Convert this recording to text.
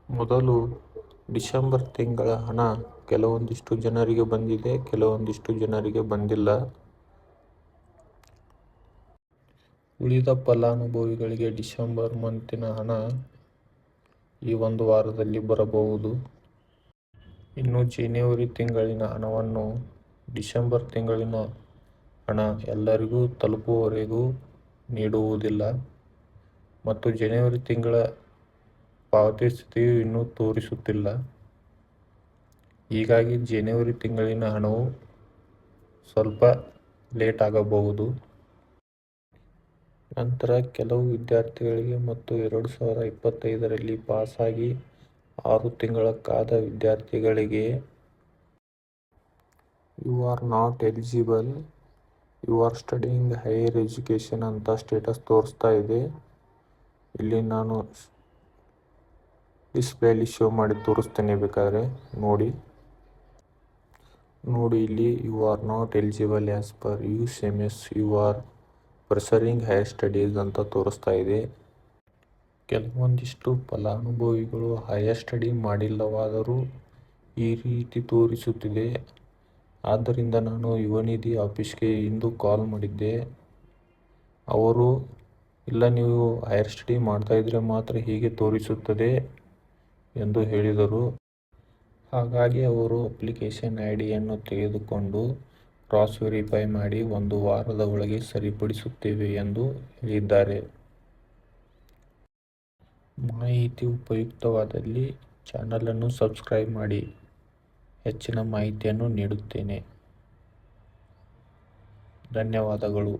ಮೊದಲು ಡಿಸೆಂಬರ್ ತಿಂಗಳ ಹಣ ಕೆಲವೊಂದಿಷ್ಟು ಜನರಿಗೆ ಬಂದಿದೆ, ಕೆಲವೊಂದಿಷ್ಟು ಜನರಿಗೆ ಬಂದಿಲ್ಲ. ಉಳಿದ ಫಲಾನುಭವಿಗಳಿಗೆ ಡಿಸೆಂಬರ್ ಮಂತಿನ ಹಣ ಈ ಒಂದು ವಾರದಲ್ಲಿ ಬರಬಹುದು. ಇನ್ನು ಜನವರಿ ತಿಂಗಳಿನ ಹಣವನ್ನು ಡಿಸೆಂಬರ್ ತಿಂಗಳಿನ ಹಣ ಎಲ್ಲರಿಗೂ ತಲುಪುವವರೆಗೂ ನೀಡುವುದಿಲ್ಲ ಮತ್ತು ಜನವರಿ ತಿಂಗಳ ಪಾವತಿ ಸ್ಥಿತಿಯು ಇನ್ನೂ ತೋರಿಸುತ್ತಿಲ್ಲ. ಹೀಗಾಗಿ ಜನವರಿ ತಿಂಗಳಿನ ಹಣವು ಸ್ವಲ್ಪ ಲೇಟ್ ಆಗಬಹುದು. ನಂತರ ಕೆಲವು ವಿದ್ಯಾರ್ಥಿಗಳಿಗೆ ಮತ್ತು 2025ರಲ್ಲಿ ಪಾಸಾಗಿ 6 ತಿಂಗಳ ಕಾದ ವಿದ್ಯಾರ್ಥಿಗಳಿಗೆ you are not eligible, you are studying higher education ಅಂತ ಸ್ಟೇಟಸ್ ತೋರಿಸ್ತಾ ಇದೆ. ಇಲ್ಲಿ ನಾನು ಡಿಸ್ಪ್ಲೇಲಿ ಶೋ ಮಾಡಿ ತೋರಿಸ್ತೇನೆ, ಬೇಕಾದರೆ ನೋಡಿ. ಇಲ್ಲಿ you are not eligible as per UCMS, you are pursuing higher studies ಅಂತ ತೋರಿಸ್ತಾ ಇದೆ. ಕೆಲವೊಂದಿಷ್ಟು ಫಲಾನುಭವಿಗಳು ಹೈಯರ್ ಸ್ಟಡಿ ಮಾಡಿಲ್ಲವಾದರೂ ಈ ರೀತಿ ತೋರಿಸುತ್ತಿದೆ. ಆದ್ದರಿಂದ ನಾನು ಯುವನಿಧಿ ಆಫೀಸ್ಗೆ ಇಂದು ಕಾಲ್ ಮಾಡಿದ್ದೆ. ಅವರು ಇಲ್ಲ, ನೀವು ಹೈಯರ್ ಸ್ಟಡಿ ಮಾಡ್ತಾ ಇದ್ರೆ ಮಾತ್ರ ಹೀಗೆ ತೋರಿಸುತ್ತದೆ ಎಂದು ಹೇಳಿದರು. ಹಾಗಾಗಿ ಅವರು ಅಪ್ಲಿಕೇಶನ್ ID-ಯನ್ನು ತೆಗೆದುಕೊಂಡು ಕ್ರಾಸ್ ವೆರಿಫೈ ಮಾಡಿ 1 ವಾರದ ಒಳಗೆ ಸರಿಪಡಿಸುತ್ತೇವೆ ಎಂದು ಹೇಳಿದ್ದಾರೆ. ಮಾಹಿತಿ ಉಪಯುಕ್ತವಾದಲ್ಲಿ ಚಾನಲನ್ನು ಸಬ್ಸ್ಕ್ರೈಬ್ ಮಾಡಿ, ಹೆಚ್ಚಿನ ಮಾಹಿತಿಯನ್ನು ನೀಡುತ್ತೇನೆ. ಧನ್ಯವಾದಗಳು.